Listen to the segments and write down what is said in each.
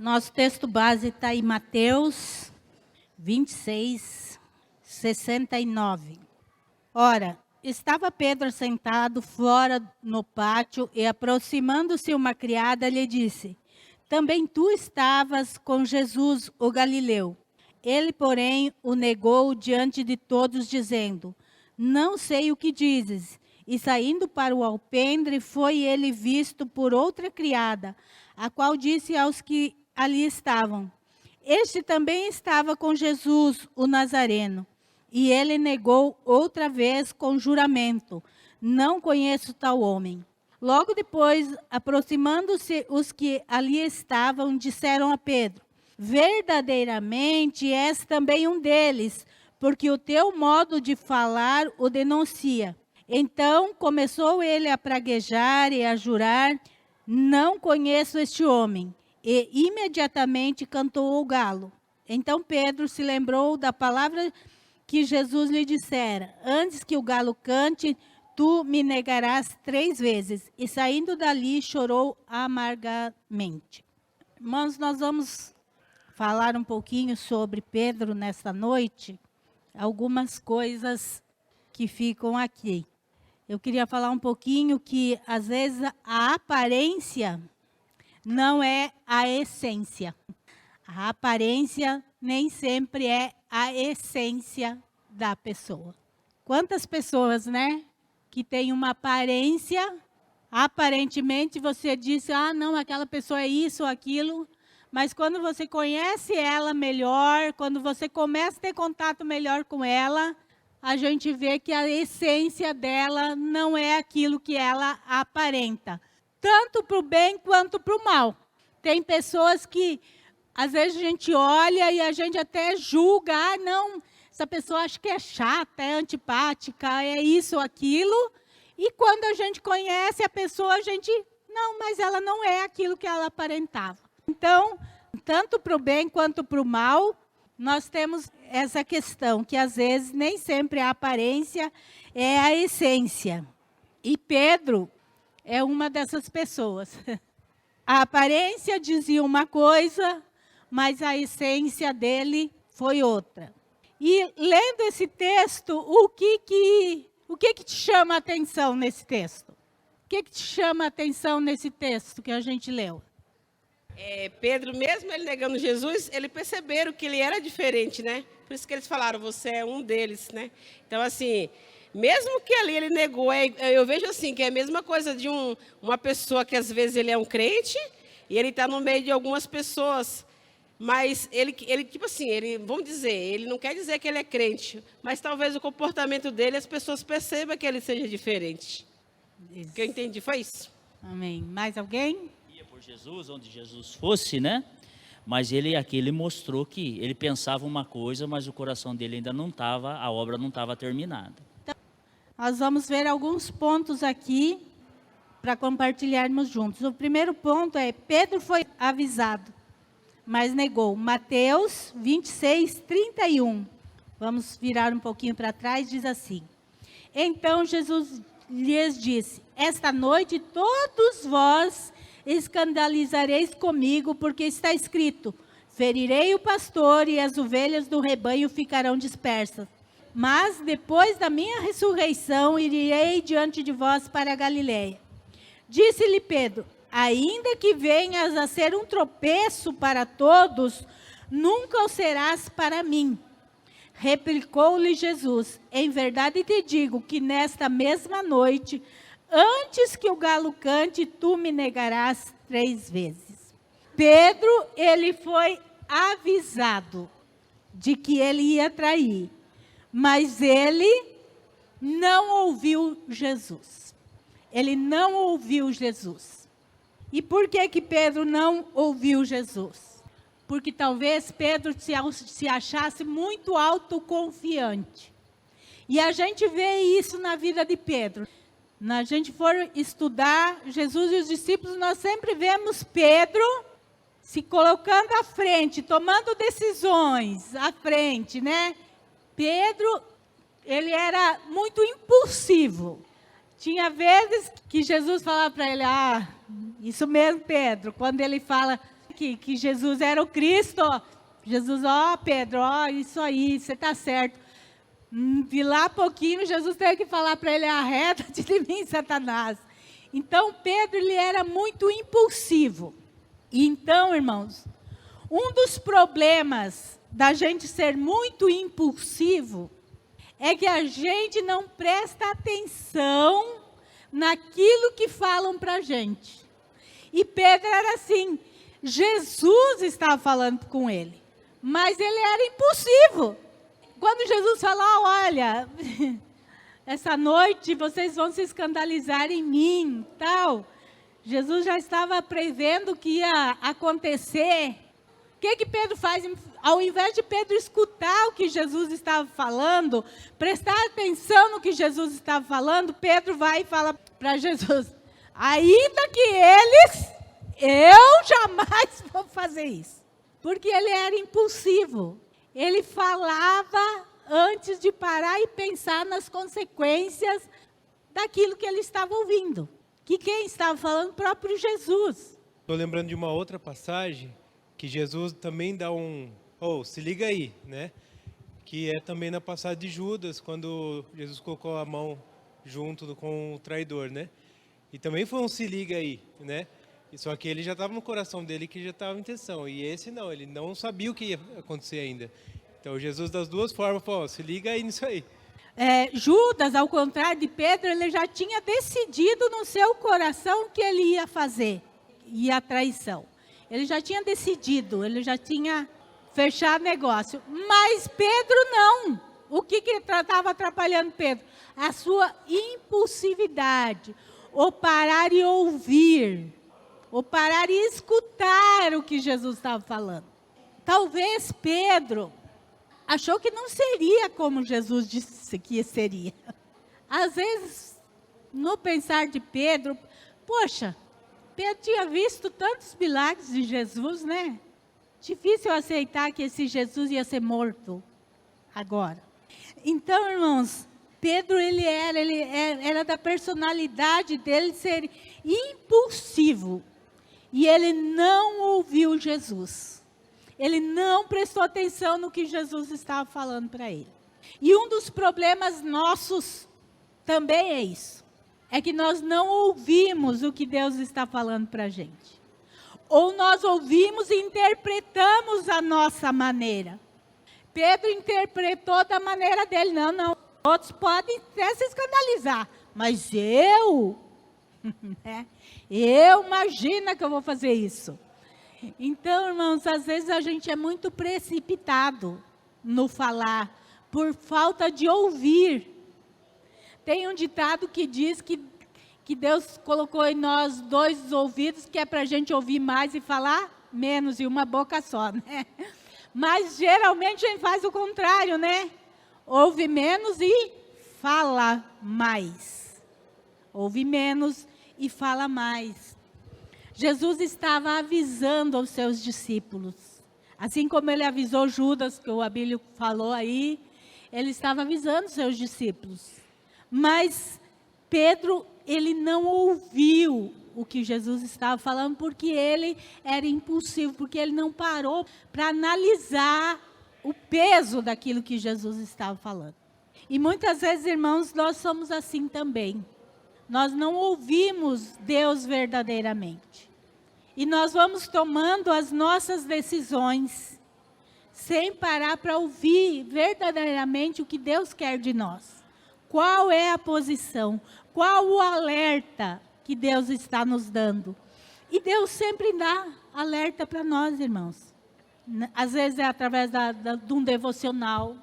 Nosso texto base está em Mateus 26, 69. Ora, estava Pedro sentado fora no pátio e, aproximando-se uma criada, lhe disse: também tu estavas com Jesus, o Galileu. Ele, porém, o negou diante de todos, dizendo: não sei o que dizes. E saindo para o alpendre, foi ele visto por outra criada, a qual disse aos que ali estavam: este também estava com Jesus, o Nazareno. E ele negou outra vez com juramento: não conheço tal homem. Logo depois, aproximando-se os que ali estavam, disseram a Pedro: verdadeiramente és também um deles, porque o teu modo de falar o denuncia. Então começou ele a praguejar e a jurar: não conheço este homem. E imediatamente cantou o galo. Então Pedro se lembrou da palavra que Jesus lhe dissera: antes que o galo cante, tu me negarás 3 vezes. E saindo dali, chorou amargamente. Irmãos, nós vamos falar um pouquinho sobre Pedro nesta noite. Algumas coisas que ficam aqui. Eu queria falar um pouquinho que, às vezes, a aparência não é a essência. A aparência nem sempre é a essência da pessoa. Quantas pessoas, né, que têm uma aparência, aparentemente você diz: ah, não, aquela pessoa é isso ou aquilo, mas quando você conhece ela melhor, quando você começa a ter contato melhor com ela, a gente vê que a essência dela não é aquilo que ela aparenta. Tanto para o bem quanto para o mal. Tem pessoas que, às vezes, a gente olha e a gente até julga: ah, não, essa pessoa acho que é chata, é antipática, é isso ou aquilo. E quando a gente conhece a pessoa, a gente, não, mas ela não é aquilo que ela aparentava. Então, tanto para o bem quanto para o mal, nós temos essa questão, que às vezes nem sempre a aparência é a essência. E Pedro é uma dessas pessoas. A aparência dizia uma coisa, mas a essência dele foi outra. E lendo esse texto, o que te chama a atenção nesse texto? O que te chama a atenção nesse texto que a gente leu? Pedro, mesmo ele negando Jesus, eles perceberam que ele era diferente, né? Por isso que eles falaram: você é um deles, né? Então, assim, mesmo que ali ele negou, eu vejo assim, que é a mesma coisa de uma pessoa que às vezes ele é um crente e ele está no meio de algumas pessoas, mas ele tipo assim, vamos dizer, ele não quer dizer que ele é crente, mas talvez o comportamento dele, as pessoas percebam que ele seja diferente. Isso. O que eu entendi foi isso. Amém. Mais alguém? Ia por Jesus, onde Jesus fosse, né? Mas aqui ele mostrou que ele pensava uma coisa, mas o coração dele ainda não estava, a obra não estava terminada. Então, nós vamos ver alguns pontos aqui para compartilharmos juntos. O primeiro ponto é: Pedro foi avisado, mas negou. Mateus 26, 31. Vamos virar um pouquinho para trás, diz assim: então Jesus lhes disse: esta noite todos vós escandalizareis comigo, porque está escrito: ferirei o pastor e as ovelhas do rebanho ficarão dispersas. Mas depois da minha ressurreição irei diante de vós para a Galileia. Disse-lhe Pedro: ainda que venhas a ser um tropeço para todos, nunca o serás para mim. Replicou-lhe Jesus: em verdade te digo que nesta mesma noite, antes que o galo cante, tu me negarás 3 vezes. Pedro, ele foi avisado de que ele ia trair, mas ele não ouviu Jesus. Ele não ouviu Jesus. E por que Pedro não ouviu Jesus? Porque talvez Pedro se achasse muito autoconfiante. E a gente vê isso na vida de Pedro. Se a gente for estudar Jesus e os discípulos, nós sempre vemos Pedro se colocando à frente, tomando decisões à frente, né? Pedro, ele era muito impulsivo. Tinha vezes que Jesus falava para ele: ah, isso mesmo, Pedro, quando ele fala que Jesus era o Cristo. Jesus, Pedro, isso aí, você está certo. De lá a pouquinho, Jesus teve que falar para ele, arreda-te de mim, Satanás. Então, Pedro, ele era muito impulsivo. Então, irmãos, um dos problemas da gente ser muito impulsivo é que a gente não presta atenção naquilo que falam para a gente. E Pedro era assim, Jesus estava falando com ele, mas ele era impulsivo. Quando Jesus falou, olha, essa noite vocês vão se escandalizar em mim, tal. Jesus já estava prevendo o que ia acontecer. O que Pedro faz? Ao invés de Pedro escutar o que Jesus estava falando, prestar atenção no que Jesus estava falando, Pedro vai e fala para Jesus, ainda que eu jamais vou fazer isso. Porque ele era impulsivo. Ele falava antes de parar e pensar nas consequências daquilo que ele estava ouvindo. Que quem estava falando? O próprio Jesus. Estou lembrando de uma outra passagem que Jesus também dá se liga aí, né? Que é também na passagem de Judas, quando Jesus colocou a mão junto com o traidor, né? E também foi se liga aí, né? Só que ele já estava no coração dele, que já estava em intenção. E esse não, ele não sabia o que ia acontecer ainda. Então Jesus das duas formas falou, se liga aí nisso aí. Judas, ao contrário de Pedro, ele já tinha decidido no seu coração o que ele ia fazer. E a traição. Ele já tinha decidido, ele já tinha fechado negócio. Mas Pedro não. O que estava atrapalhando Pedro? A sua impulsividade. Ou parar e ouvir. Ou parar e escutar o que Jesus estava falando. Talvez Pedro achou que não seria como Jesus disse que seria. Às vezes, no pensar de Pedro, poxa, Pedro tinha visto tantos milagres de Jesus, né? Difícil aceitar que esse Jesus ia ser morto agora. Então, irmãos, Pedro, ele era da personalidade dele ser impulsivo. E ele não ouviu Jesus. Ele não prestou atenção no que Jesus estava falando para ele. E um dos problemas nossos também é isso. É que nós não ouvimos o que Deus está falando para a gente. Ou nós ouvimos e interpretamos a nossa maneira. Pedro interpretou da maneira dele. Não. Outros podem até se escandalizar. Mas eu imagino que eu vou fazer isso. Então, irmãos, às vezes a gente é muito precipitado no falar, por falta de ouvir. Tem um ditado que diz que Deus colocou em nós 2 ouvidos, que é para a gente ouvir mais e falar menos, e uma boca só, né? Mas geralmente a gente faz o contrário, né? Ouve menos e fala mais. Ouve menos e fala mais. Jesus estava avisando aos seus discípulos. Assim como ele avisou Judas, que o Abílio falou aí, ele estava avisando os seus discípulos. Mas Pedro, ele não ouviu o que Jesus estava falando, porque ele era impulsivo, porque ele não parou para analisar o peso daquilo que Jesus estava falando. E muitas vezes, irmãos, nós somos assim também. Nós não ouvimos Deus verdadeiramente. E nós vamos tomando as nossas decisões, sem parar para ouvir verdadeiramente o que Deus quer de nós. Qual é a posição? Qual o alerta que Deus está nos dando? E Deus sempre dá alerta para nós, irmãos. Às vezes é através de um devocional.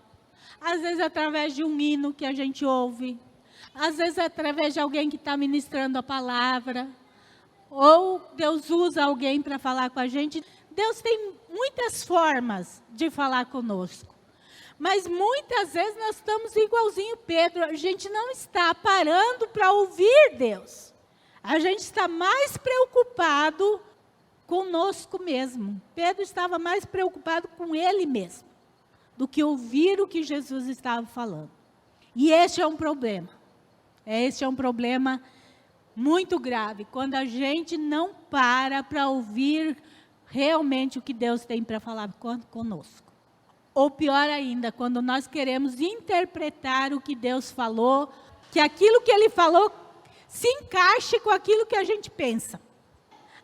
Às vezes é através de um hino que a gente ouve. Às vezes é através de alguém que está ministrando a palavra. Ou Deus usa alguém para falar com a gente. Deus tem muitas formas de falar conosco. Mas muitas vezes nós estamos igualzinho Pedro. A gente não está parando para ouvir Deus. A gente está mais preocupado conosco mesmo. Pedro estava mais preocupado com ele mesmo do que ouvir o que Jesus estava falando. E este é um problema. Este é um problema muito grave, quando a gente não para ouvir realmente o que Deus tem para falar conosco. Ou pior ainda, quando nós queremos interpretar o que Deus falou, que aquilo que Ele falou se encaixe com aquilo que a gente pensa.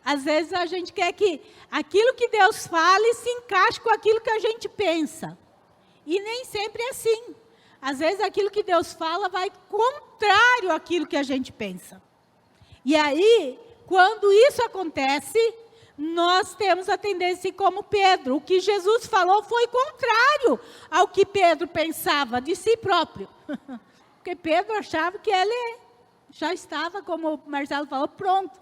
Às vezes a gente quer que aquilo que Deus fale se encaixe com aquilo que a gente pensa. E nem sempre é assim. Às vezes aquilo que Deus fala vai contrário àquilo que a gente pensa. E aí, quando isso acontece, nós temos a tendência como Pedro. O que Jesus falou foi contrário ao que Pedro pensava de si próprio. Porque Pedro achava que ele já estava, como o Marcelo falou, pronto.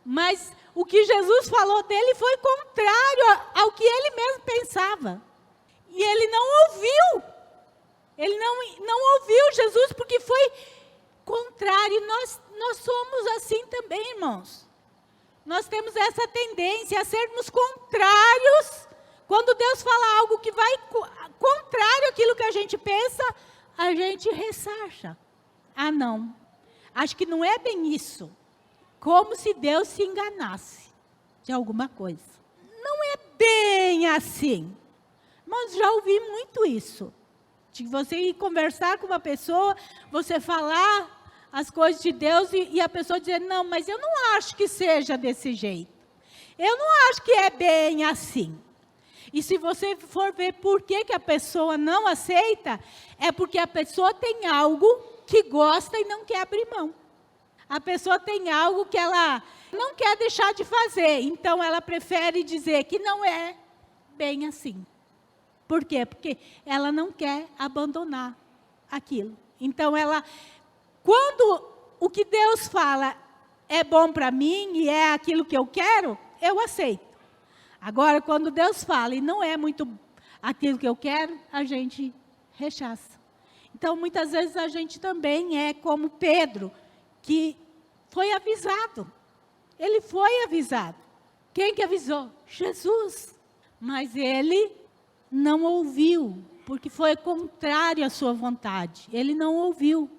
Mas o que Jesus falou dele foi contrário ao que ele mesmo pensava. E ele não ouviu. Ele não ouviu Jesus porque foi contrário. Nós somos assim também, irmãos. Nós temos essa tendência a sermos contrários. Quando Deus fala algo que vai contrário àquilo que a gente pensa, a gente ressacha. Ah, não. Acho que não é bem isso. Como se Deus se enganasse de alguma coisa. Não é bem assim. Mas já ouvi muito isso. De você ir conversar com uma pessoa, você falar as coisas de Deus e a pessoa dizer, não, mas eu não acho que seja desse jeito. Eu não acho que é bem assim. E se você for ver por que a pessoa não aceita, é porque a pessoa tem algo que gosta e não quer abrir mão. A pessoa tem algo que ela não quer deixar de fazer, então ela prefere dizer que não é bem assim. Por quê? Porque ela não quer abandonar aquilo. Então quando o que Deus fala é bom para mim e é aquilo que eu quero, eu aceito. Agora, quando Deus fala e não é muito aquilo que eu quero, a gente rechaça. Então, muitas vezes a gente também é como Pedro, que foi avisado. Ele foi avisado. Quem que avisou? Jesus. Mas ele não ouviu, porque foi contrário à sua vontade. Ele não ouviu.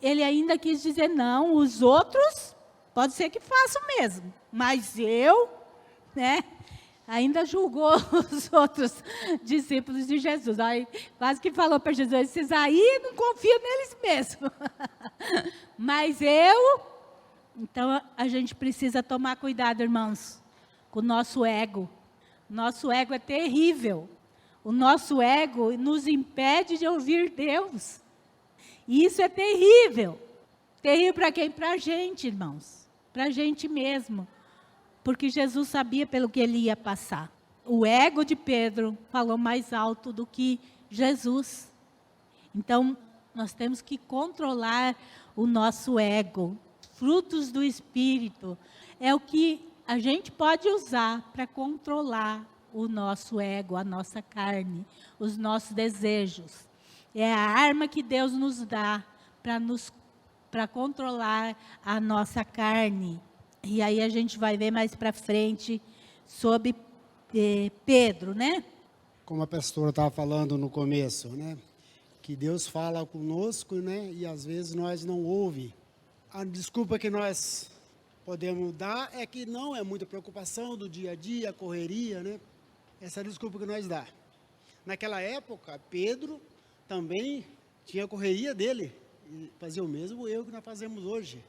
Ele ainda quis dizer, não, os outros, pode ser que façam mesmo, mas eu, ainda julgou os outros discípulos de Jesus. Aí quase que falou para Jesus, esses aí não confiam neles mesmo. Mas então a gente precisa tomar cuidado, irmãos, com o nosso ego. Nosso ego é terrível. O nosso ego nos impede de ouvir Deus. E isso é terrível. Terrível para quem? Para a gente, irmãos. Para a gente mesmo. Porque Jesus sabia pelo que ele ia passar. O ego de Pedro falou mais alto do que Jesus. Então, nós temos que controlar o nosso ego. Frutos do Espírito é o que a gente pode usar para controlar o nosso ego, a nossa carne, os nossos desejos. É a arma que Deus nos dá para controlar a nossa carne. E aí a gente vai ver mais para frente sobre Pedro, Como a pastora estava falando no começo, que Deus fala conosco, e às vezes nós não ouvimos. A desculpa que nós podemos dar é que não é muita preocupação do dia a dia, correria, Essa é a desculpa que nós dá. Naquela época, Pedro também tinha a correria dele, e fazia o mesmo erro que nós fazemos hoje.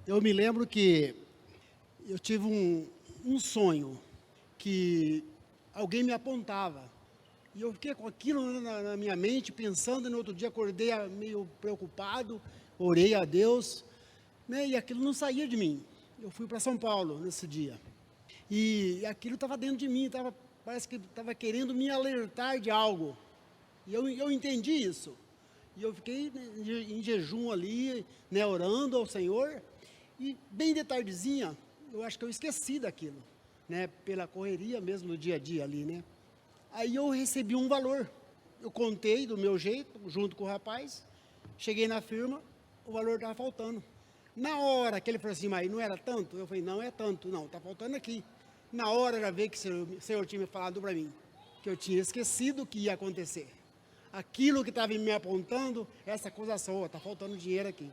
Eu me lembro que eu tive um sonho, que alguém me apontava, e eu fiquei com aquilo na minha mente, pensando, e no outro dia acordei meio preocupado, orei a Deus, e aquilo não saía de mim. Eu fui para São Paulo nesse dia, e aquilo estava dentro de mim, parece que estava querendo me alertar de algo. E eu entendi isso. E eu fiquei em jejum ali, orando ao Senhor. E bem de tardezinha, eu acho que eu esqueci daquilo, pela correria mesmo do dia a dia ali, Aí eu recebi um valor. Eu contei do meu jeito, junto com o rapaz. Cheguei na firma, o valor estava faltando. Na hora que ele falou assim, mas não era tanto? Eu falei, não é tanto, não, está faltando aqui. Na hora já veio que o Senhor tinha me falado para mim, que eu tinha esquecido o que ia acontecer. Aquilo que estava me apontando, essa acusação, está faltando dinheiro aqui.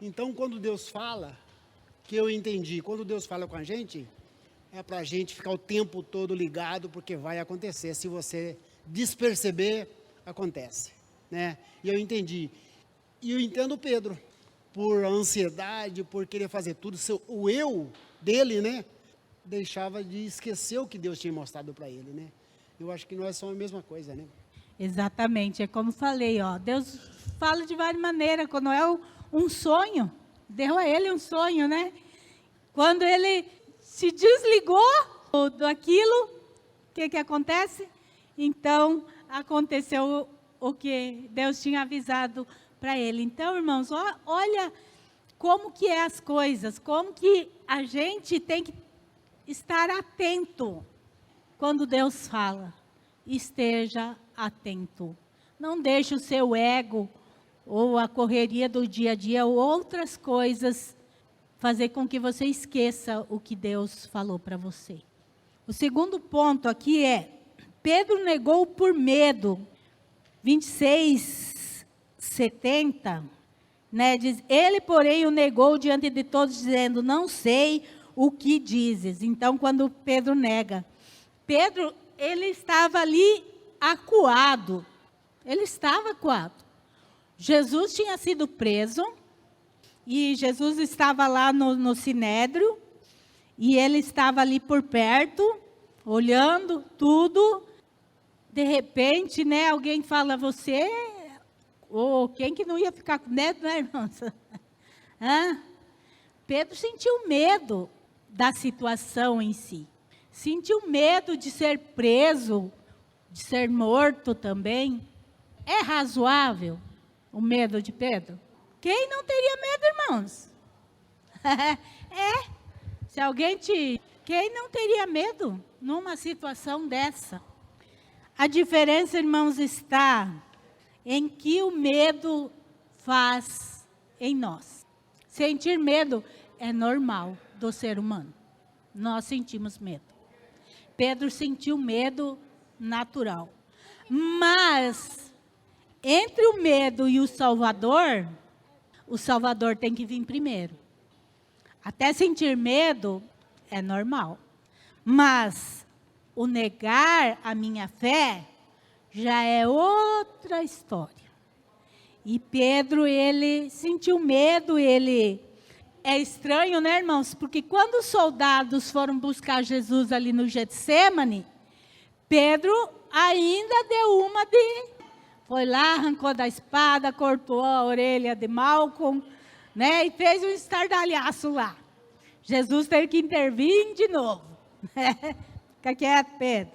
Então, quando Deus fala, que eu entendi, quando Deus fala com a gente, é para a gente ficar o tempo todo ligado, porque vai acontecer. Se você desperceber, acontece, né? E eu entendi. E eu entendo o Pedro, por ansiedade, por querer fazer tudo, o eu dele, né? Deixava de esquecer o que Deus tinha mostrado para ele, né? Eu acho que nós somos a mesma coisa, né? Exatamente, é como falei, ó, Deus fala de várias maneiras. Quando é um sonho, deu a ele um sonho, né? Quando ele se desligou daquilo, o que acontece? Então, aconteceu o que Deus tinha avisado para ele. Então, irmãos, olha como que é as coisas, como que a gente tem que estar atento quando Deus fala. Esteja atento. Não deixe o seu ego ou a correria do dia a dia ou outras coisas fazer com que você esqueça o que Deus falou para você. O segundo ponto aqui é, Pedro negou por medo. 26:70, né, diz, ele, porém, o negou diante de todos, dizendo, não sei o que dizes. Então, quando Pedro nega, Pedro, ele estava ali acuado. Ele estava acuado. Jesus tinha sido preso, e Jesus estava lá no Sinédrio, e ele estava ali por perto, olhando tudo. De repente, né, alguém fala, você, quem que não ia ficar com medo, né, irmãos? Pedro sentiu medo da situação em si. Sentiu medo de ser preso, de ser morto também. É razoável o medo de Pedro? Quem não teria medo, irmãos? Se alguém quem não teria medo numa situação dessa? A diferença, irmãos, está em que o medo faz em nós. Sentir medo é normal do ser humano. Nós sentimos medo. Pedro sentiu medo natural. Mas, entre o medo e o Salvador tem que vir primeiro. Até sentir medo é normal. Mas o negar a minha fé já é outra história. E Pedro, ele sentiu medo, é estranho, né, irmãos? Porque quando os soldados foram buscar Jesus ali no Getsêmani, Pedro ainda deu foi lá, arrancou da espada, cortou a orelha de Malcolm, né, e fez um estardalhaço lá. Jesus teve que intervir de novo. Fica quieto, Pedro.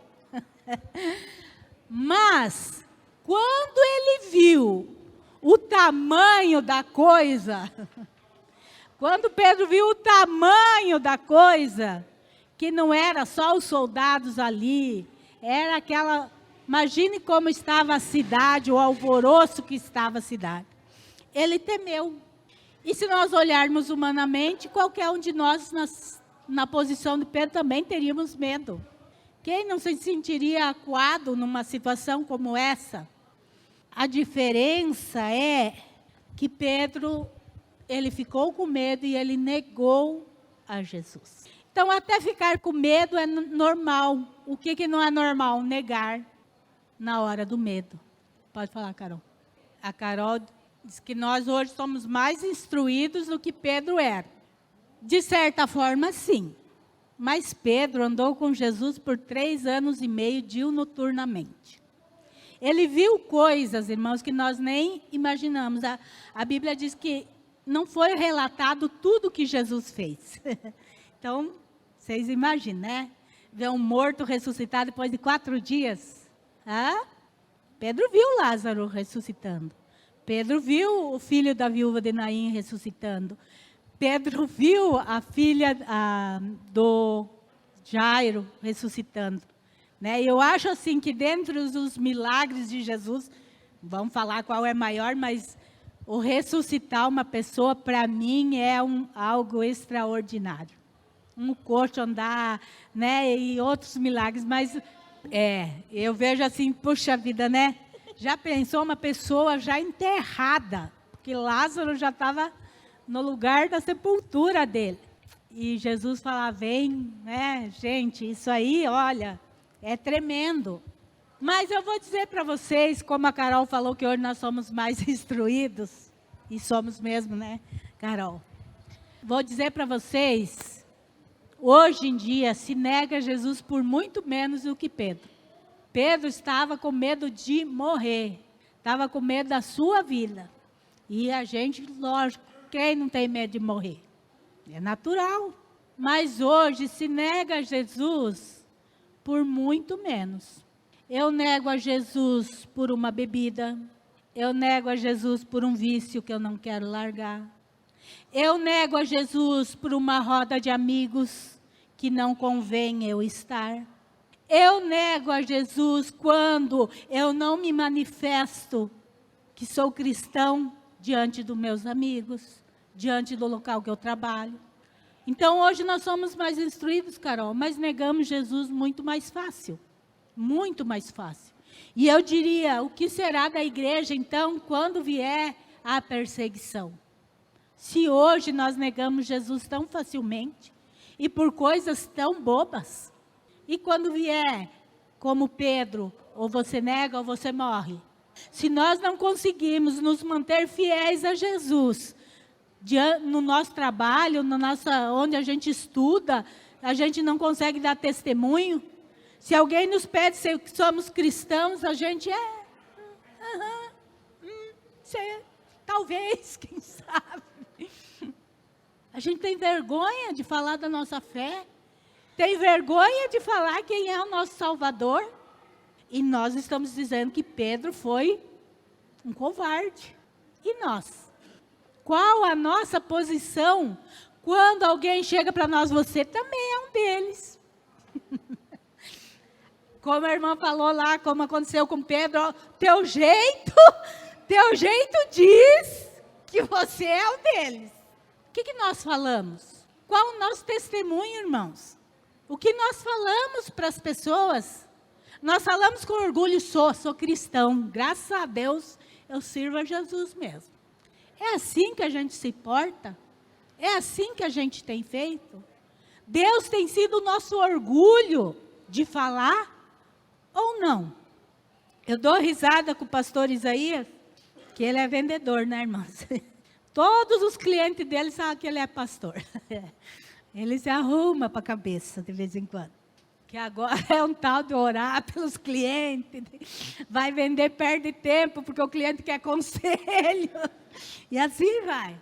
Mas, quando ele viu o tamanho da coisa, quando Pedro viu o tamanho da coisa, que não era só os soldados ali, era aquela, imagine como estava a cidade, o alvoroço que estava a cidade. Ele temeu. E se nós olharmos humanamente, qualquer um de nós, na posição de Pedro, também teríamos medo. Quem não se sentiria acuado numa situação como essa? A diferença é que Pedro, ele ficou com medo e ele negou a Jesus. Então, até ficar com medo é normal. O que não é normal? Negar na hora do medo. Pode falar, Carol. A Carol diz que nós hoje somos mais instruídos do que Pedro era. De certa forma, sim. Mas Pedro andou com Jesus por 3 anos e meio, diuturnamente. Ele viu coisas, irmãos, que nós nem imaginamos. A Bíblia diz que não foi relatado tudo que Jesus fez. Então, vocês imaginam, né? Ver um morto ressuscitado depois de 4 dias. Pedro viu Lázaro ressuscitando. Pedro viu o filho da viúva de Naim ressuscitando. Pedro viu a filha do Jairo ressuscitando. Né? Eu acho assim que dentro dos milagres de Jesus, vamos falar qual é maior, mas o ressuscitar uma pessoa, para mim, é algo extraordinário. Um coxo andar, né? E outros milagres, mas eu vejo assim, puxa vida, né? Já pensou uma pessoa já enterrada, porque Lázaro já estava no lugar da sepultura dele. E Jesus fala, vem, né? Gente, isso aí, olha, é tremendo. Mas eu vou dizer para vocês, como a Carol falou que hoje nós somos mais instruídos, e somos mesmo, né, Carol? Vou dizer para vocês, hoje em dia se nega Jesus por muito menos do que Pedro. Pedro estava com medo de morrer, estava com medo da sua vida. E a gente, lógico, quem não tem medo de morrer? É natural. Mas hoje se nega a Jesus por muito menos. Eu nego a Jesus por uma bebida. Eu nego a Jesus por um vício que eu não quero largar. Eu nego a Jesus por uma roda de amigos que não convém eu estar. Eu nego a Jesus quando eu não me manifesto que sou cristão diante dos meus amigos, diante do local que eu trabalho. Então, hoje nós somos mais instruídos, Carol, mas negamos Jesus muito mais fácil. Muito mais fácil. E eu diria, o que será da igreja, então, quando vier a perseguição? Se hoje nós negamos Jesus tão facilmente, e por coisas tão bobas, e quando vier, como Pedro, ou você nega ou você morre. Se nós não conseguimos nos manter fiéis a Jesus, no nosso trabalho, onde a gente estuda, a gente não consegue dar testemunho. Se alguém nos pede se somos cristãos, a gente talvez, quem sabe. A gente tem vergonha de falar da nossa fé, tem vergonha de falar quem é o nosso Salvador. E nós estamos dizendo que Pedro foi um covarde. E nós? Qual a nossa posição quando alguém chega para nós, você também é um deles? Como a irmã falou lá, como aconteceu com Pedro, ó, teu jeito diz que você é um deles. O que nós falamos? Qual o nosso testemunho, irmãos? O que nós falamos para as pessoas? Nós falamos com orgulho, sou cristão, graças a Deus eu sirvo a Jesus mesmo. É assim que a gente se porta? É assim que a gente tem feito? Deus tem sido o nosso orgulho de falar ou não? Eu dou risada com o pastor Isaías, que ele é vendedor, né, irmãos? Todos os clientes dele sabem que ele é pastor. Ele se arruma para a cabeça de vez em quando. Que agora é um tal de orar pelos clientes. Vai vender, perde tempo, porque o cliente quer conselho. E assim vai.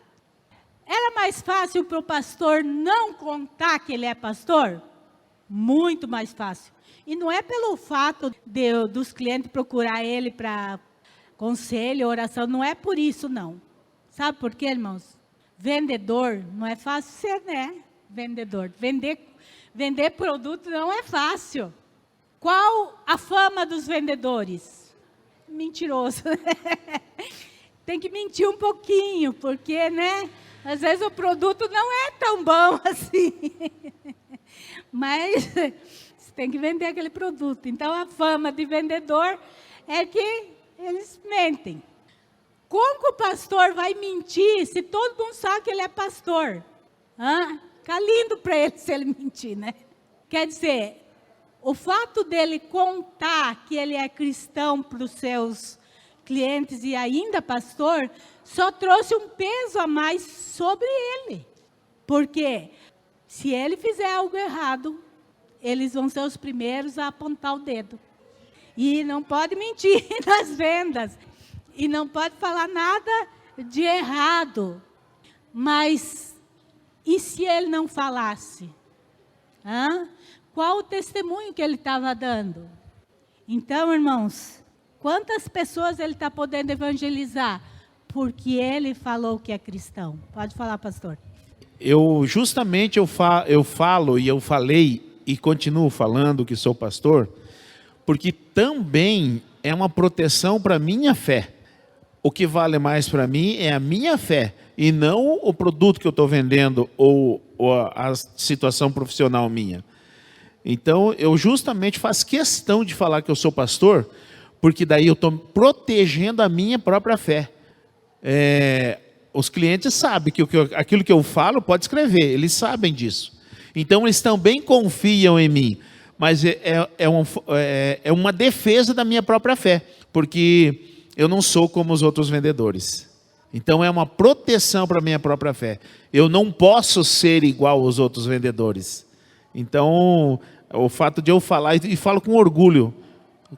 Era mais fácil para o pastor não contar que ele é pastor? Muito mais fácil. E não é pelo fato dos clientes procurar ele para conselho, oração, não é por isso não. Sabe por quê, irmãos? Vendedor, não é fácil ser, né? Vendedor. Vender produto não é fácil. Qual a fama dos vendedores? Mentiroso. Tem que mentir um pouquinho, porque, né? Às vezes o produto não é tão bom assim. Mas você tem que vender aquele produto. Então, a fama de vendedor é que eles mentem. Como que o pastor vai mentir se todo mundo sabe que ele é pastor? Fica lindo para ele se ele mentir, né? Quer dizer, o fato dele contar que ele é cristão para os seus clientes e ainda pastor, só trouxe um peso a mais sobre ele. Porque se ele fizer algo errado, eles vão ser os primeiros a apontar o dedo. E não pode mentir nas vendas. E não pode falar nada de errado. Mas, e se ele não falasse? Qual o testemunho que ele estava dando? Então, irmãos, quantas pessoas ele está podendo evangelizar? Porque ele falou que é cristão. Pode falar, pastor. Eu falo e eu falei e continuo falando que sou pastor, porque também é uma proteção para a minha fé. O que vale mais para mim é a minha fé, e não o produto que eu estou vendendo ou a situação profissional minha. Então, eu justamente faço questão de falar que eu sou pastor, porque daí eu estou protegendo a minha própria fé. Os clientes sabem que aquilo que eu falo pode escrever, eles sabem disso. Então eles também confiam em mim, mas é uma defesa da minha própria fé, porque eu não sou como os outros vendedores. Então é uma proteção para a minha própria fé. Eu não posso ser igual aos outros vendedores. Então, o fato de eu falar, e falo com orgulho,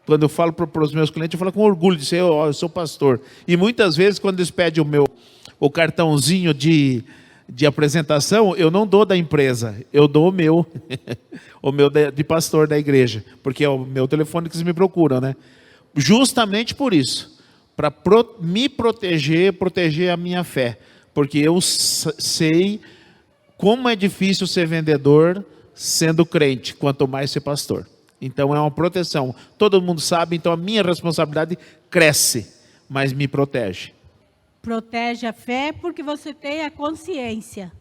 quando eu falo para os meus clientes, eu falo com orgulho de ser, eu sou pastor. E muitas vezes, quando eles pedem o cartãozinho de apresentação, eu não dou da empresa, eu dou o meu, o meu de pastor da igreja, porque é o meu telefone que eles me procuram, né? Justamente por isso, para me proteger a minha fé, porque eu sei como é difícil ser vendedor sendo crente, quanto mais ser pastor. Então é uma proteção. Todo mundo sabe, então a minha responsabilidade cresce, mas me protege. Protege a fé porque você tem a consciência.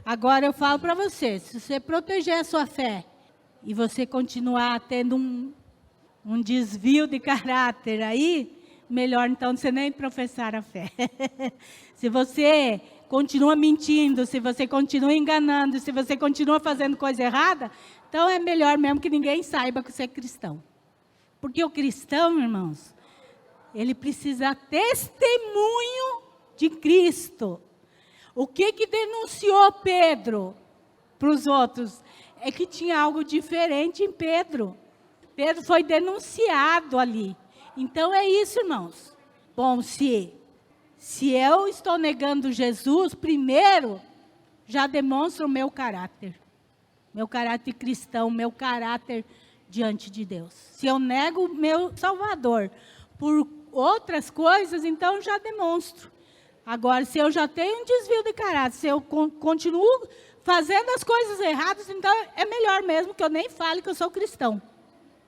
Agora eu falo para você, se você proteger a sua fé e você continuar tendo um desvio de caráter aí, melhor então você nem professar a fé. Se você continua mentindo, se você continua enganando, se você continua fazendo coisa errada, então é melhor mesmo que ninguém saiba que você é cristão. Porque o cristão, irmãos, ele precisa testemunho de Cristo. O que denunciou Pedro para os outros? É que tinha algo diferente em Pedro. Pedro foi denunciado ali. Então é isso, irmãos. Bom, se eu estou negando Jesus, primeiro, já demonstra o meu caráter cristão, meu caráter diante de Deus. Se eu nego o meu Salvador por outras coisas, então já demonstro. Agora, se eu já tenho um desvio de caráter, se eu continuo fazendo as coisas erradas, então é melhor mesmo que eu nem fale que eu sou cristão,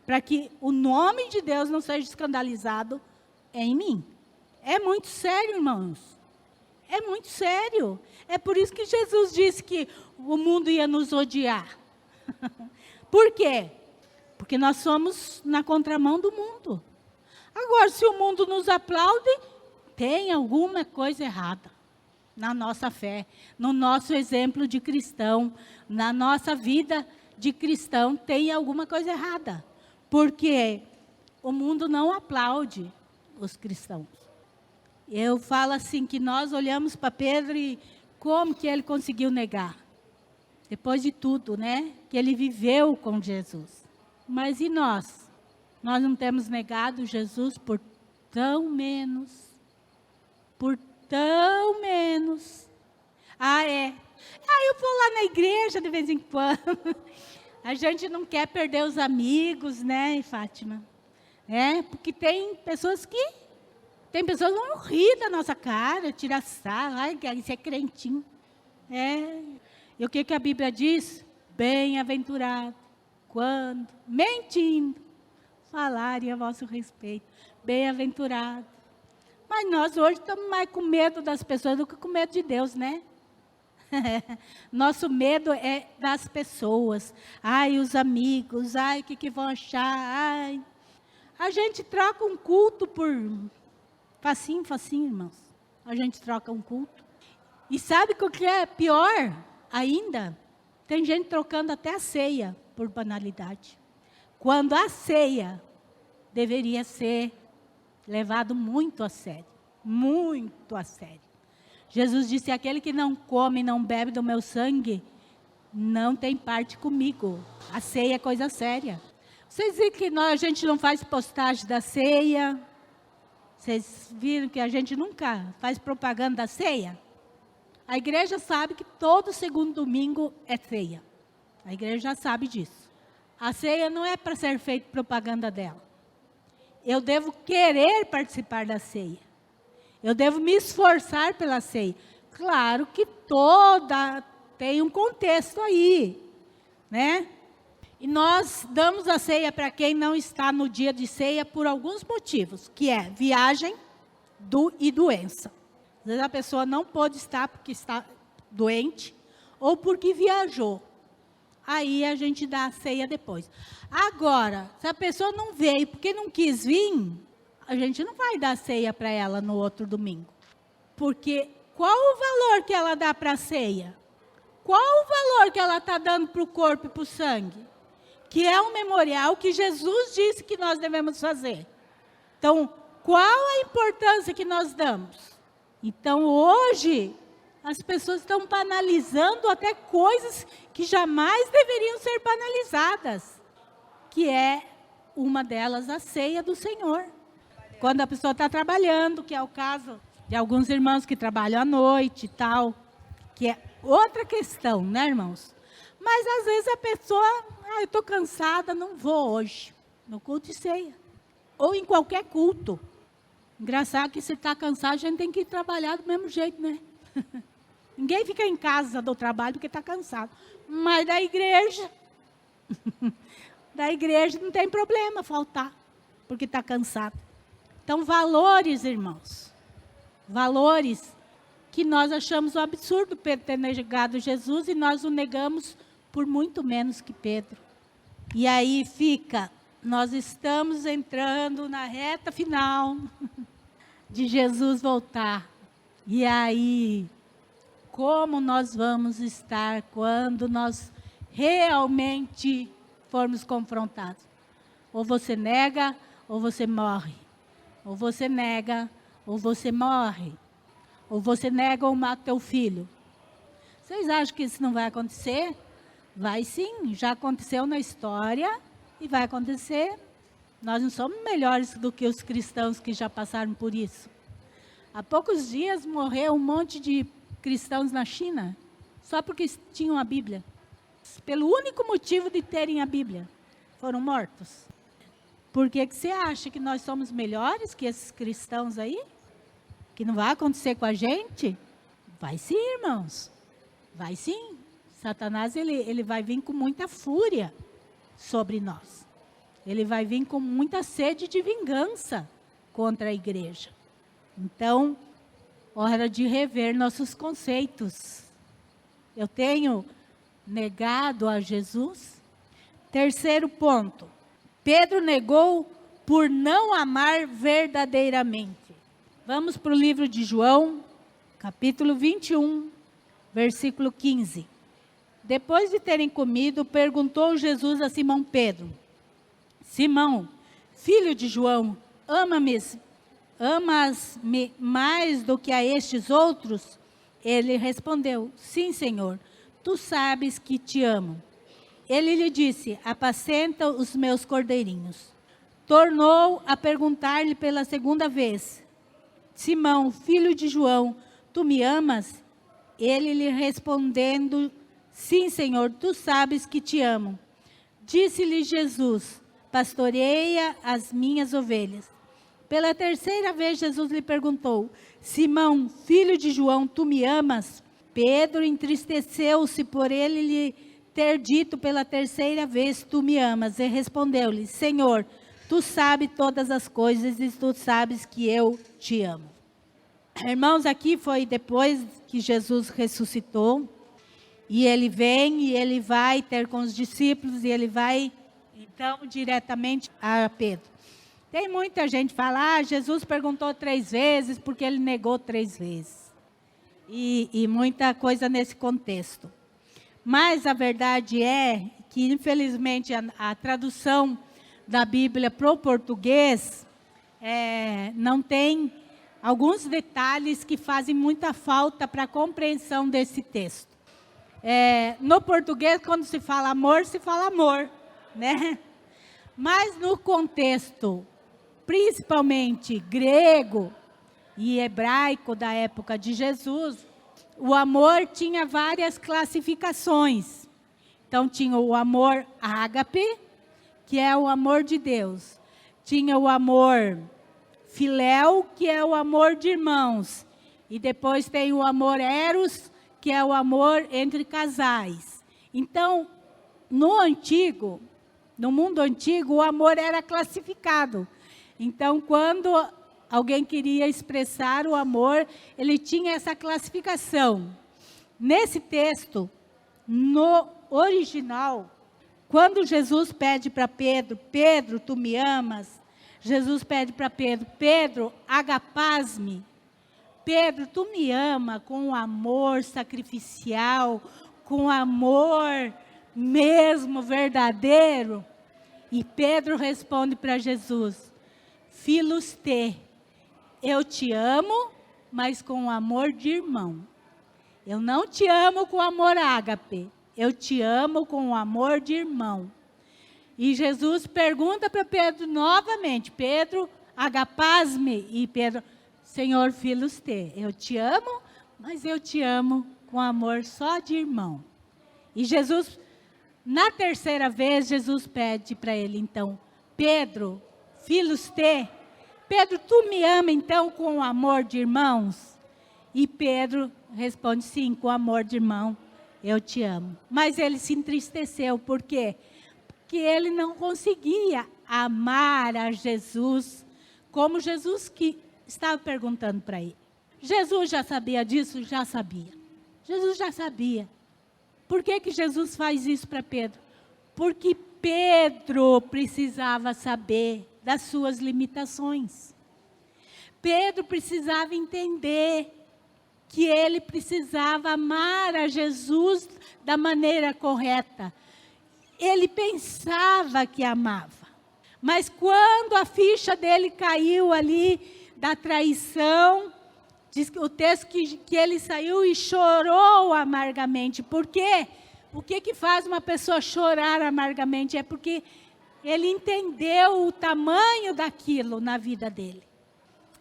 para que o nome de Deus não seja escandalizado em mim. É muito sério, irmãos. É muito sério. É por isso que Jesus disse que o mundo ia nos odiar. Por quê? Porque nós somos na contramão do mundo. Agora, se o mundo nos aplaude, tem alguma coisa errada na nossa fé, no nosso exemplo de cristão, na nossa vida de cristão, tem alguma coisa errada. Porque o mundo não aplaude os cristãos. Eu falo assim, que nós olhamos para Pedro e como que ele conseguiu negar? Depois de tudo, né? Que ele viveu com Jesus. Mas e nós? Nós não temos negado Jesus por tão menos. Por tão menos. Eu vou lá na igreja de vez em quando. A gente não quer perder os amigos, né, Fátima? Porque tem pessoas que vão rir da nossa cara, tirar sarro, isso é crentinho. E o que a Bíblia diz? Bem-aventurado, quando, mentindo, falarem a vosso respeito. Bem-aventurado. Mas nós hoje estamos mais com medo das pessoas do que com medo de Deus, né? Nosso medo é das pessoas. Os amigos, o que vão achar? A gente troca um culto por facinho, irmãos. A gente troca um culto. E sabe o que é pior ainda? Tem gente trocando até a ceia por banalidade. Quando a ceia deveria ser levado muito a sério. Muito a sério. Jesus disse, aquele que não come e não bebe do meu sangue, não tem parte comigo. A ceia é coisa séria. Vocês viram que a gente não faz postagem da ceia? Vocês viram que a gente nunca faz propaganda da ceia? A igreja sabe que todo segundo domingo é ceia. A igreja já sabe disso. A ceia não é para ser feita propaganda dela. Eu devo querer participar da ceia. Eu devo me esforçar pela ceia. Claro que toda tem um contexto aí, né? E nós damos a ceia para quem não está no dia de ceia por alguns motivos, que é viagem e doença. Às vezes a pessoa não pôde estar porque está doente ou porque viajou. Aí a gente dá a ceia depois. Agora, se a pessoa não veio porque não quis vir, a gente não vai dar ceia para ela no outro domingo. Porque qual o valor que ela dá para a ceia? Qual o valor que ela está dando para o corpo e para o sangue? Que é um memorial que Jesus disse que nós devemos fazer. Então, qual a importância que nós damos? Então, hoje, as pessoas estão banalizando até coisas que jamais deveriam ser banalizadas, que é uma delas a ceia do Senhor. Quando a pessoa está trabalhando, que é o caso de alguns irmãos que trabalham à noite e tal, que é outra questão, né, irmãos? Mas às vezes a pessoa, eu estou cansada, não vou hoje, no culto de ceia. Ou em qualquer culto. Engraçado que se está cansado, a gente tem que ir trabalhar do mesmo jeito, né? Ninguém fica em casa do trabalho porque está cansado. Mas da igreja não tem problema faltar, porque está cansado. Então, valores, irmãos. Valores que nós achamos um absurdo Pedro ter negado Jesus e nós o negamos por muito menos que Pedro. E aí nós estamos entrando na reta final de Jesus voltar. E aí, como nós vamos estar quando nós realmente formos confrontados? Ou você nega, ou você morre. Ou você nega, ou você morre. Ou você nega ou mata teu filho. Vocês acham que isso não vai acontecer? Vai sim, já aconteceu na história e vai acontecer. Nós não somos melhores do que os cristãos que já passaram por isso. Há poucos dias morreu um monte de cristãos na China, só porque tinham a Bíblia. Pelo único motivo de terem a Bíblia, foram mortos. Por que você acha que nós somos melhores que esses cristãos aí? Que não vai acontecer com a gente? Vai sim, irmãos. Vai sim. Satanás, ele vai vir com muita fúria sobre nós. Ele vai vir com muita sede de vingança contra a igreja. Então, hora de rever nossos conceitos. Eu tenho negado a Jesus? Terceiro ponto. Pedro negou por não amar verdadeiramente. Vamos para o livro de João, capítulo 21, versículo 15. Depois de terem comido, perguntou Jesus a Simão Pedro: Simão, filho de João, amas-me mais do que a estes outros? Ele respondeu: sim, Senhor, tu sabes que te amo. Ele lhe disse: apacenta os meus cordeirinhos. Tornou a perguntar-lhe pela segunda vez: Simão, filho de João, tu me amas? Ele lhe respondendo: sim, Senhor, tu sabes que te amo. Disse-lhe Jesus: pastoreia as minhas ovelhas. Pela terceira vez Jesus lhe perguntou: Simão, filho de João, tu me amas? Pedro entristeceu-se por ele lhe ter dito pela terceira vez: tu me amas. E respondeu-lhe: Senhor, tu sabes todas as coisas e tu sabes que eu te amo. Irmãos, aqui foi depois que Jesus ressuscitou. E ele vem e ele vai ter com os discípulos e ele vai, então, diretamente a Pedro. Tem muita gente que fala: Jesus perguntou 3 vezes porque ele negou 3 vezes. E muita coisa nesse contexto. Mas a verdade é que, infelizmente, a tradução da Bíblia para o português não tem alguns detalhes que fazem muita falta para a compreensão desse texto. No português, quando se fala amor, né? Mas no contexto, principalmente grego e hebraico da época de Jesus, o amor tinha várias classificações. Então, tinha o amor ágape, que é o amor de Deus. Tinha o amor filéu, que é o amor de irmãos. E depois tem o amor eros, que é o amor entre casais. Então, no mundo antigo, o amor era classificado. Então, quando alguém queria expressar o amor, ele tinha essa classificação. Nesse texto, no original, quando Jesus pede para Pedro: Pedro, tu me amas? Jesus pede para Pedro: Pedro, agapás-me. Pedro, tu me ama com amor sacrificial, com amor mesmo verdadeiro? E Pedro responde para Jesus: Filos te, eu te amo, mas com amor de irmão. Eu não te amo com amor ágape, eu te amo com amor de irmão. E Jesus pergunta para Pedro novamente: Pedro, agapás-me? E Pedro: Senhor, filos te, eu te amo, mas eu te amo com amor só de irmão. E Jesus, na terceira vez, Jesus pede para ele então: Pedro, filos te, Pedro, tu me ama então com amor de irmãos? E Pedro responde: sim, com amor de irmão, eu te amo. Mas ele se entristeceu, por quê? Porque ele não conseguia amar a Jesus como Jesus que estava perguntando para ele. Jesus já sabia disso? Já sabia. Jesus já sabia. Por que que Jesus faz isso para Pedro? Porque Pedro precisava saber das suas limitações. Pedro precisava entender que ele precisava amar a Jesus da maneira correta. Ele pensava que amava. Mas quando a ficha dele caiu ali da traição, diz o texto que ele saiu e chorou amargamente. Por quê? O que faz uma pessoa chorar amargamente? É porque ele entendeu o tamanho daquilo na vida dele.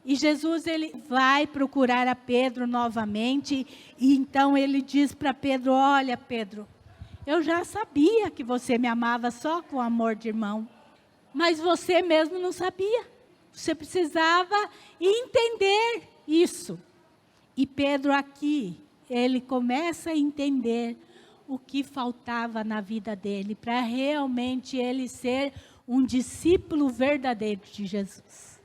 E Jesus, ele vai procurar a Pedro novamente, e então ele diz para Pedro: olha, Pedro, eu já sabia que você me amava só com amor de irmão, mas você mesmo não sabia. Você precisava entender isso. E Pedro aqui, ele começa a entender o que faltava na vida dele, para realmente ele ser um discípulo verdadeiro de Jesus,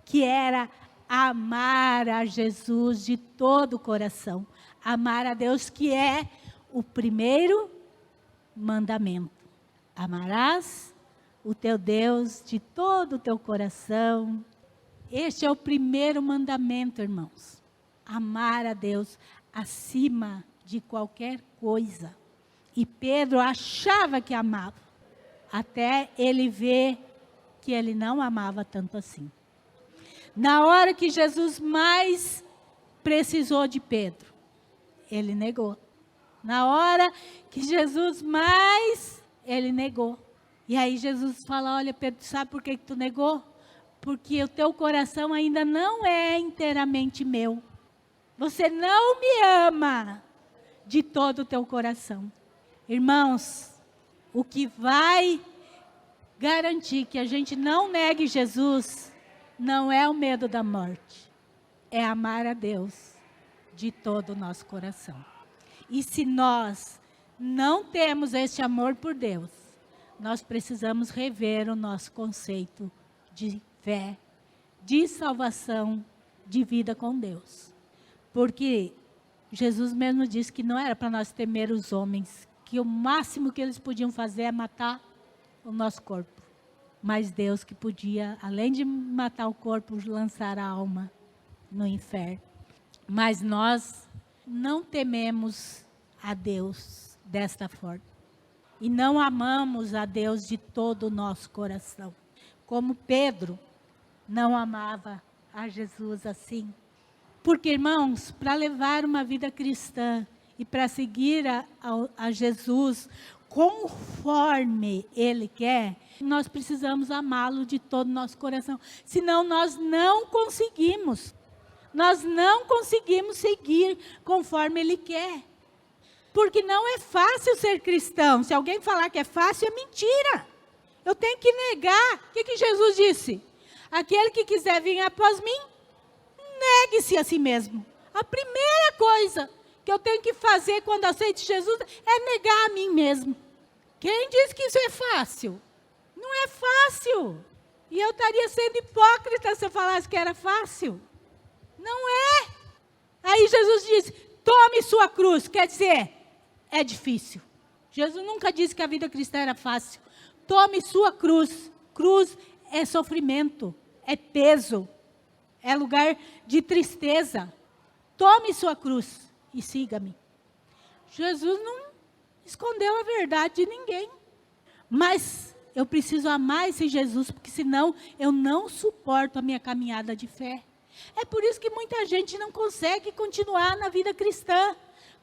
que era amar a Jesus de todo o coração, amar a Deus, que é o primeiro mandamento. Amarás o teu Deus de todo o teu coração. Este é o primeiro mandamento, irmãos. Amar a Deus acima de qualquer coisa. E Pedro achava que amava, até ele ver que ele não amava tanto assim. Na hora que Jesus mais precisou de Pedro, ele negou. Na hora que Jesus mais, ele negou. E aí Jesus fala: olha, Pedro, sabe por que tu negou? Porque o teu coração ainda não é inteiramente meu. Você não me ama de todo o teu coração. Irmãos, o que vai garantir que a gente não negue Jesus não é o medo da morte, é amar a Deus de todo o nosso coração. E se nós não temos esse amor por Deus, nós precisamos rever o nosso conceito de fé, de salvação, de vida com Deus. Porque Jesus mesmo disse que não era para nós temer os homens, que o máximo que eles podiam fazer é matar o nosso corpo. Mas Deus que podia, além de matar o corpo, lançar a alma no inferno. Mas nós não tememos a Deus desta forma. E não amamos a Deus de todo o nosso coração. Como Pedro não amava a Jesus assim. Porque, irmãos, para levar uma vida cristã e para seguir a Jesus conforme Ele quer, nós precisamos amá-lo de todo o nosso coração. Senão nós não conseguimos. Nós não conseguimos seguir conforme Ele quer. Porque não é fácil ser cristão. Se alguém falar que é fácil, é mentira. Eu tenho que negar. O que Jesus disse? Aquele que quiser vir após mim, negue-se a si mesmo. A primeira coisa que eu tenho que fazer quando aceito Jesus é negar a mim mesmo. Quem diz que isso é fácil? Não é fácil. E eu estaria sendo hipócrita se eu falasse que era fácil. Não é. Aí Jesus diz: tome sua cruz. Quer dizer, é difícil. Jesus nunca disse que a vida cristã era fácil. Tome sua cruz. Cruz é sofrimento, é peso, é lugar de tristeza. tome sua cruz e siga-me. Jesus não escondeu a verdade de ninguém. Mas eu preciso amar esse Jesus, porque senão eu não suporto a minha caminhada de fé. É por isso que muita gente não consegue continuar na vida cristã.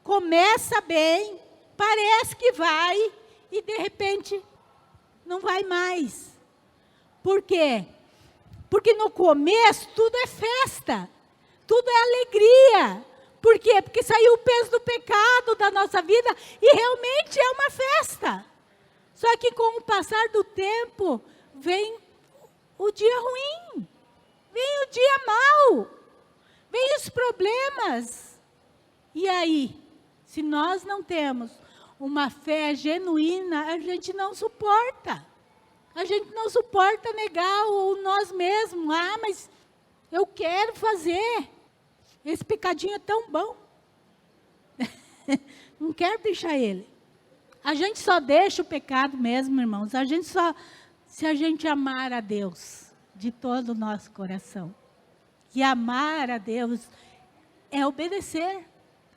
Começa bem, parece que vai, e de repente não vai mais. Por quê? Porque no começo tudo é festa, tudo é alegria. Por quê? Porque saiu o peso do pecado da nossa vida e realmente é uma festa. Só que com o passar do tempo, vem o dia ruim, vem o dia mau, vem os problemas. E aí, se nós não temos uma fé genuína, a gente não suporta. A gente não suporta negar o nós mesmos. Ah, mas eu quero fazer. Esse pecadinho é tão bom. Não quero deixar ele. A gente só deixa o pecado mesmo, irmãos. Se a gente amar a Deus de todo o nosso coração. E amar a Deus é obedecer.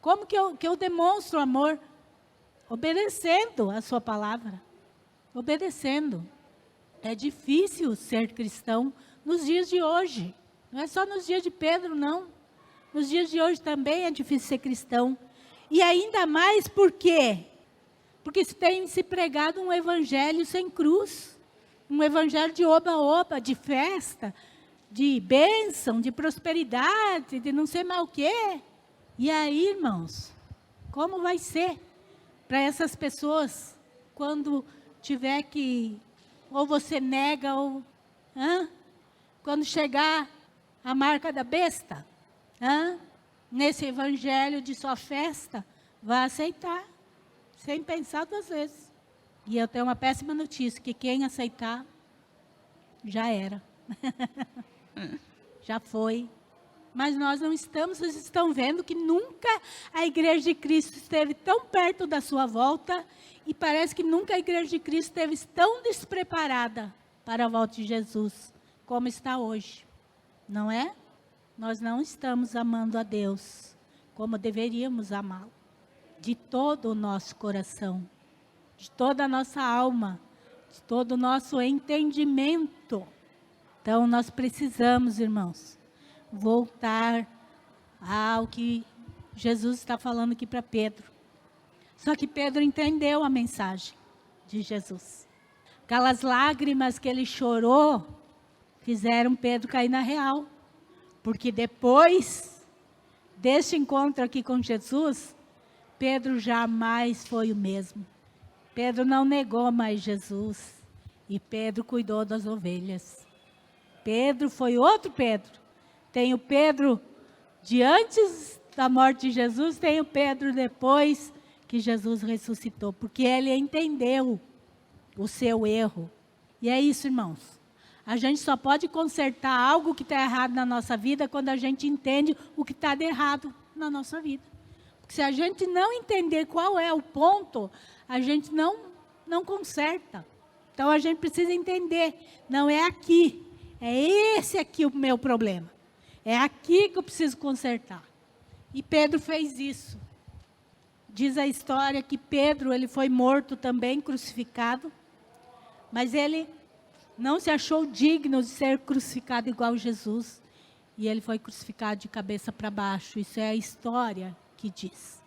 Como que eu demonstro amor? Obedecendo a sua palavra. Obedecendo. É difícil ser cristão nos dias de hoje. Não é só nos dias de Pedro, não. Nos dias de hoje também é difícil ser cristão. E ainda mais por quê? Porque tem se pregado um evangelho sem cruz. Um evangelho de oba-oba, de festa, de bênção, de prosperidade, de não sei mais o quê. E aí, irmãos, como vai ser para essas pessoas quando tiver que, ou você nega, ou quando chegar a marca da besta, nesse evangelho de só festa, vai aceitar, sem pensar duas vezes. E eu tenho uma péssima notícia, que quem aceitar, já era. Já foi. Mas nós não estamos, vocês estão vendo que nunca a igreja de Cristo esteve tão perto da sua volta, e parece que nunca a igreja de Cristo esteve tão despreparada para a volta de Jesus, como está hoje. Não é? Nós não estamos amando a Deus como deveríamos amá-lo. De todo o nosso coração, de toda a nossa alma, de todo o nosso entendimento. Então, nós precisamos, irmãos, voltar ao que Jesus está falando aqui para Pedro. Só que Pedro entendeu a mensagem de Jesus. Aquelas lágrimas que ele chorou, fizeram Pedro cair na real. Porque depois deste encontro aqui com Jesus, Pedro jamais foi o mesmo. Pedro não negou mais Jesus. E Pedro cuidou das ovelhas. Pedro foi outro Pedro. Tem o Pedro de antes da morte de Jesus, tem o Pedro depois que Jesus ressuscitou. Porque ele entendeu o seu erro. E é isso, irmãos. A gente só pode consertar algo que está errado na nossa vida quando a gente entende o que está de errado na nossa vida. Porque se a gente não entender qual é o ponto, a gente não conserta. Então a gente precisa entender, não é aqui, é esse aqui o meu problema. É aqui que eu preciso consertar. E Pedro fez isso. Diz a história que Pedro, ele foi morto também, crucificado, mas ele não se achou digno de ser crucificado igual Jesus. E ele foi crucificado de cabeça para baixo. Isso é a história que diz.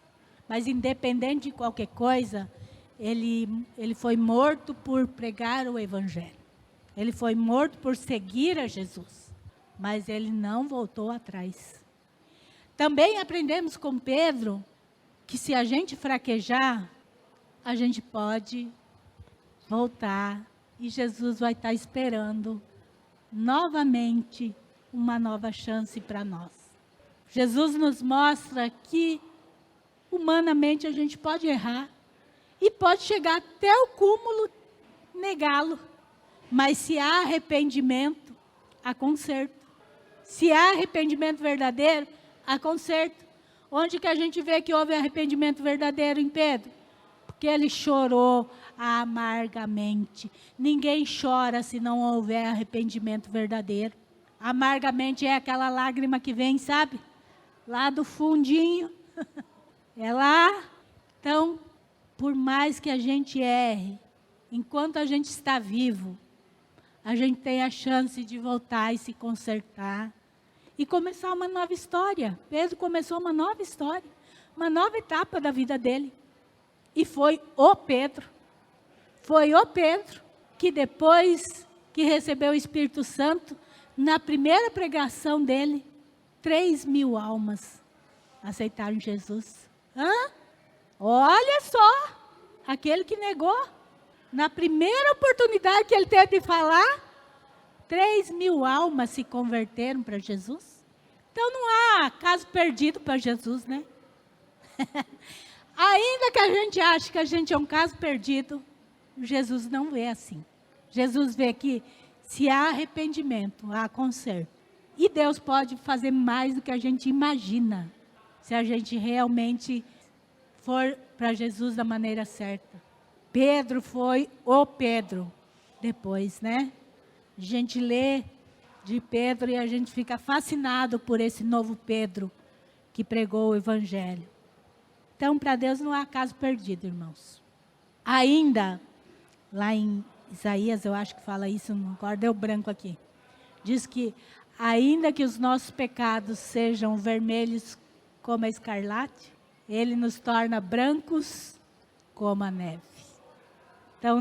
Mas independente de qualquer coisa, ele foi morto por pregar o evangelho. Ele foi morto por seguir a Jesus. Mas ele não voltou atrás. Também aprendemos com Pedro que se a gente fraquejar, a gente pode voltar. E Jesus vai estar esperando novamente uma nova chance para nós. Jesus nos mostra que humanamente a gente pode errar e pode chegar até o cúmulo, negá-lo. Mas se há arrependimento, há conserto. Se há arrependimento verdadeiro, há conserto. Onde que a gente vê que houve arrependimento verdadeiro em Pedro? Porque ele chorou amargamente. Ninguém chora se não houver arrependimento verdadeiro. Amargamente é aquela lágrima que vem, sabe? lá do fundinho. É lá. Então, por mais que a gente erre, enquanto a gente está vivo, a gente tem a chance de voltar e se consertar e começar uma nova história. Pedro começou uma nova história, uma nova etapa da vida dele. E foi o Pedro que depois que recebeu o Espírito Santo, na primeira pregação dele, 3.000 almas aceitaram Jesus. Olha só, aquele que negou, na primeira oportunidade que ele teve de falar, 3.000 almas se converteram para Jesus. Então não há caso perdido para Jesus, né? Ainda que a gente ache que a gente é um caso perdido, Jesus não vê assim. Jesus vê que se há arrependimento, há conserto. E Deus pode fazer mais do que a gente imagina, se a gente realmente for para Jesus da maneira certa. Pedro foi o Pedro. Depois, né? A gente lê de Pedro e a gente fica fascinado por esse novo Pedro que pregou o Evangelho. Então, para Deus não há caso perdido, irmãos. Ainda, lá em Isaías, eu acho que fala isso, não recordo, deu branco aqui. Diz que, ainda que os nossos pecados sejam vermelhos como a escarlate, Ele nos torna brancos como a neve. Então,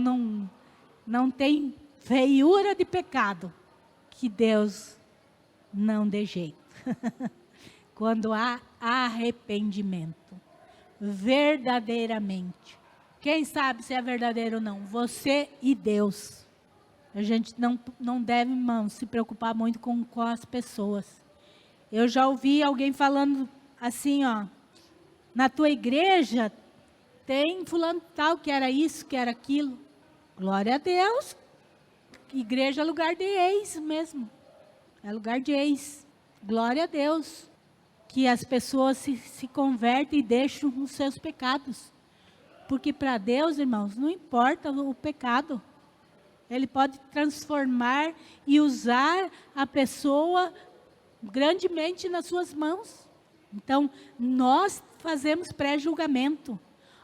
não tem feiura de pecado que Deus não dê jeito. Quando há arrependimento, verdadeiramente. Quem sabe se é verdadeiro ou não? Você e Deus. A gente não deve, irmãos, se preocupar muito com as pessoas. Eu já ouvi alguém falando assim, ó, na tua igreja tem fulano tal que era isso, que era aquilo. Glória a Deus. Igreja é lugar de ex mesmo. É lugar de ex. Glória a Deus. Que as pessoas se convertem e deixam os seus pecados. Porque para Deus, irmãos, não importa o pecado. Ele pode transformar e usar a pessoa grandemente nas suas mãos. Então, nós fazemos pré-julgamento.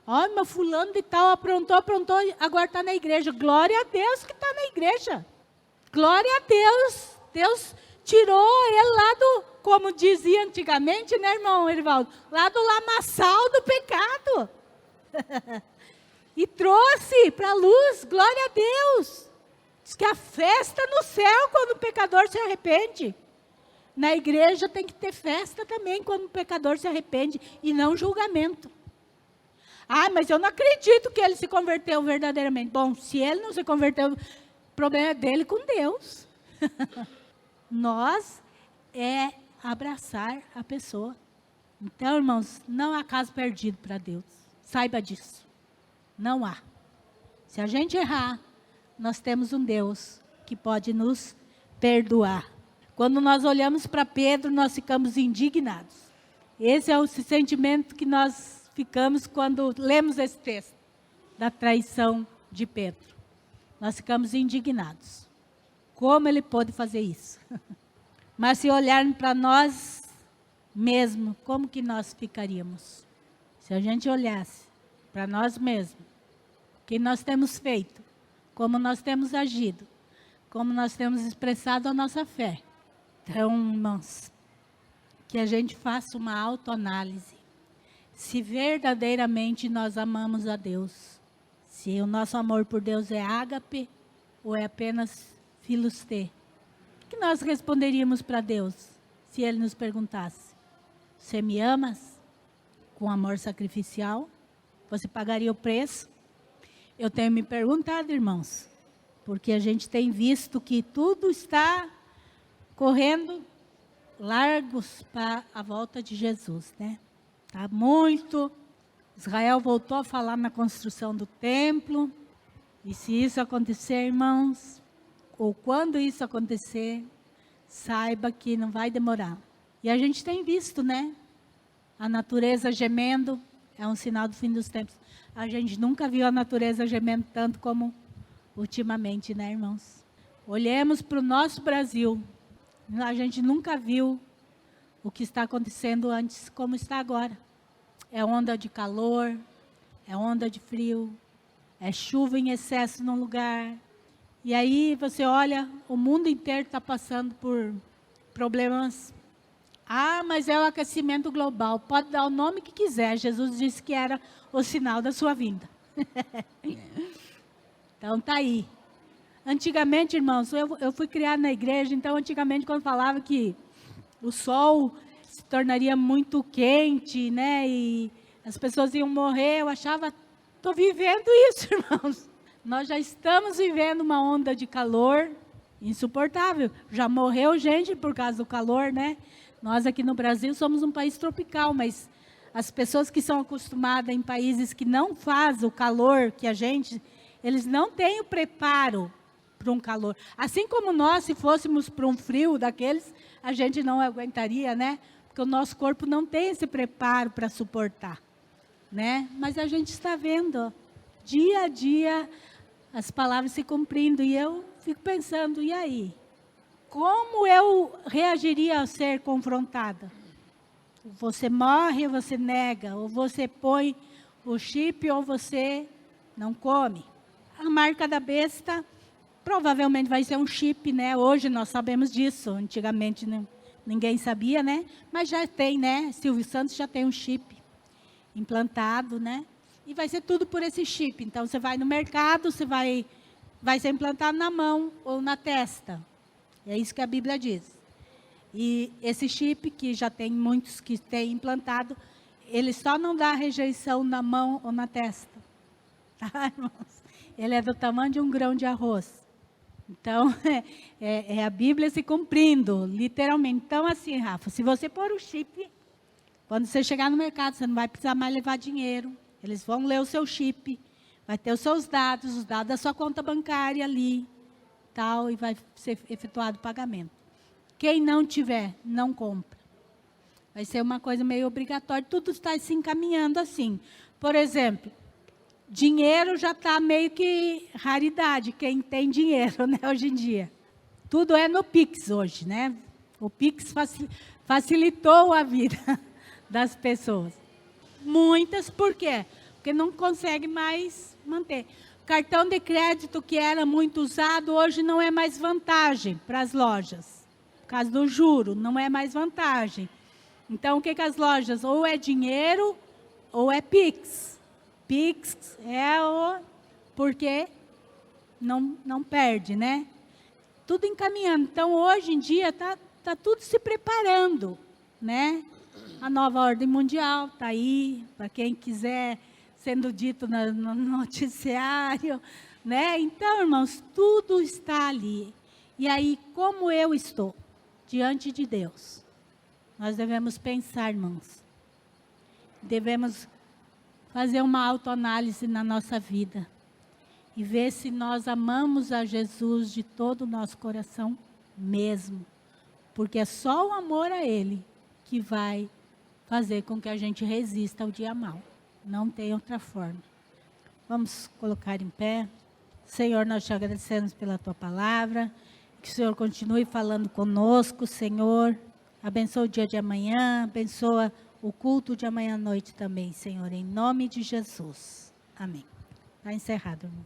Ó, meu fulano de tal aprontou, agora está na igreja. Glória a Deus que está na igreja. Glória a Deus. Deus tirou ele lá do, como dizia antigamente, né, irmão Erivaldo? Lá do lamaçal do pecado. E trouxe para a luz, glória a Deus. Diz que a festa no céu quando o pecador se arrepende. Na igreja tem que ter festa também quando o pecador se arrepende e não julgamento. Ah, mas eu não acredito que ele se converteu verdadeiramente. Bom, se ele não se converteu, o problema é dele com Deus. Nós é abraçar a pessoa. Então, irmãos, não há caso perdido para Deus. Saiba disso. Não há. Se a gente errar, nós temos um Deus que pode nos perdoar. Quando nós olhamos para Pedro, nós ficamos indignados. Esse é o sentimento que nós ficamos quando lemos esse texto da traição de Pedro. Nós ficamos indignados. Como ele pôde fazer isso? Mas se olharmos para nós mesmos, como que nós ficaríamos? Se a gente olhasse para nós mesmos, o que nós temos feito, como nós temos agido, como nós temos expressado a nossa fé. Então, irmãos, que a gente faça uma autoanálise. Se verdadeiramente nós amamos a Deus, se o nosso amor por Deus é ágape ou é apenas filustê, o que nós responderíamos para Deus se Ele nos perguntasse? Você me amas com amor sacrificial? Você pagaria o preço? Eu tenho me perguntado, irmãos, porque a gente tem visto que tudo está correndo largos para a volta de Jesus, né? Tá muito. Israel voltou a falar na construção do templo. E se isso acontecer, irmãos, ou quando isso acontecer, saiba que não vai demorar. E a gente tem visto, né? A natureza gemendo é um sinal do fim dos tempos. A gente nunca viu a natureza gemendo tanto como ultimamente, né, irmãos? Olhemos para o nosso Brasil. A gente nunca viu o que está acontecendo antes como está agora. É onda de calor, é onda de frio, é chuva em excesso num lugar. E aí você olha, o mundo inteiro está passando por problemas. Ah, mas é o aquecimento global. Pode dar o nome que quiser. Jesus disse que era o sinal da sua vinda. Então tá aí. Antigamente, irmãos, eu fui criada na igreja, então antigamente quando falava que o sol se tornaria muito quente, né, e as pessoas iam morrer, eu achava, estou vivendo isso, irmãos. Nós já estamos vivendo uma onda de calor insuportável. Já morreu gente por causa do calor, né? Nós aqui no Brasil somos um país tropical, mas as pessoas que são acostumadas em países que não fazem o calor que a gente, eles não têm o preparo para um calor. Assim como nós, se fôssemos para um frio daqueles, a gente não aguentaria, né? Porque o nosso corpo não tem esse preparo para suportar, né? Mas a gente está vendo, dia a dia, as palavras se cumprindo. E eu fico pensando, e aí? Como eu reagiria a ser confrontada? Você morre, você nega, ou você põe o chip, ou você não come. A marca da besta provavelmente vai ser um chip, né? Hoje nós sabemos disso, antigamente ninguém sabia, né? Mas já tem, né? Silvio Santos já tem um chip implantado, né? E vai ser tudo por esse chip. Então, você vai no mercado, você vai ser implantado na mão ou na testa. É isso que a Bíblia diz. E esse chip, que já tem muitos que têm implantado, ele só não dá rejeição na mão ou na testa. Tá, irmãos? Ele é do tamanho de um grão de arroz. Então, é a Bíblia se cumprindo, literalmente. Então, assim, Rafa, se você pôr o chip, quando você chegar no mercado, você não vai precisar mais levar dinheiro. Eles vão ler o seu chip, vai ter os seus dados, os dados da sua conta bancária ali, tal, e vai ser efetuado o pagamento. Quem não tiver, não compra. Vai ser uma coisa meio obrigatória. Tudo está se encaminhando assim. Por exemplo, dinheiro já está meio que raridade, quem tem dinheiro, né, hoje em dia. Tudo é no Pix hoje, né? O Pix facilitou a vida das pessoas. Muitas, por quê? Porque não consegue mais manter. Cartão de crédito, que era muito usado, hoje não é mais vantagem para as lojas. Por causa do juro, não é mais vantagem. Então, o que as lojas? Ou é dinheiro, ou é Pix. Pix é o... porque não perde, né? Tudo encaminhando. Então, hoje em dia, tá tudo se preparando, né? A nova ordem mundial está aí, para quem quiser, sendo dito no noticiário, né? Então, irmãos, tudo está ali. E aí, como eu estou diante de Deus? Nós devemos pensar, irmãos. Devemos fazer uma autoanálise na nossa vida e ver se nós amamos a Jesus de todo o nosso coração mesmo. Porque é só o amor a Ele que vai fazer com que a gente resista ao dia mau. Não tem outra forma. Vamos colocar em pé. Senhor, nós te agradecemos pela tua palavra. Que o Senhor continue falando conosco, Senhor. Abençoa o dia de amanhã, abençoa o culto de amanhã à noite também, Senhor, em nome de Jesus. Amém. Está encerrado, irmão.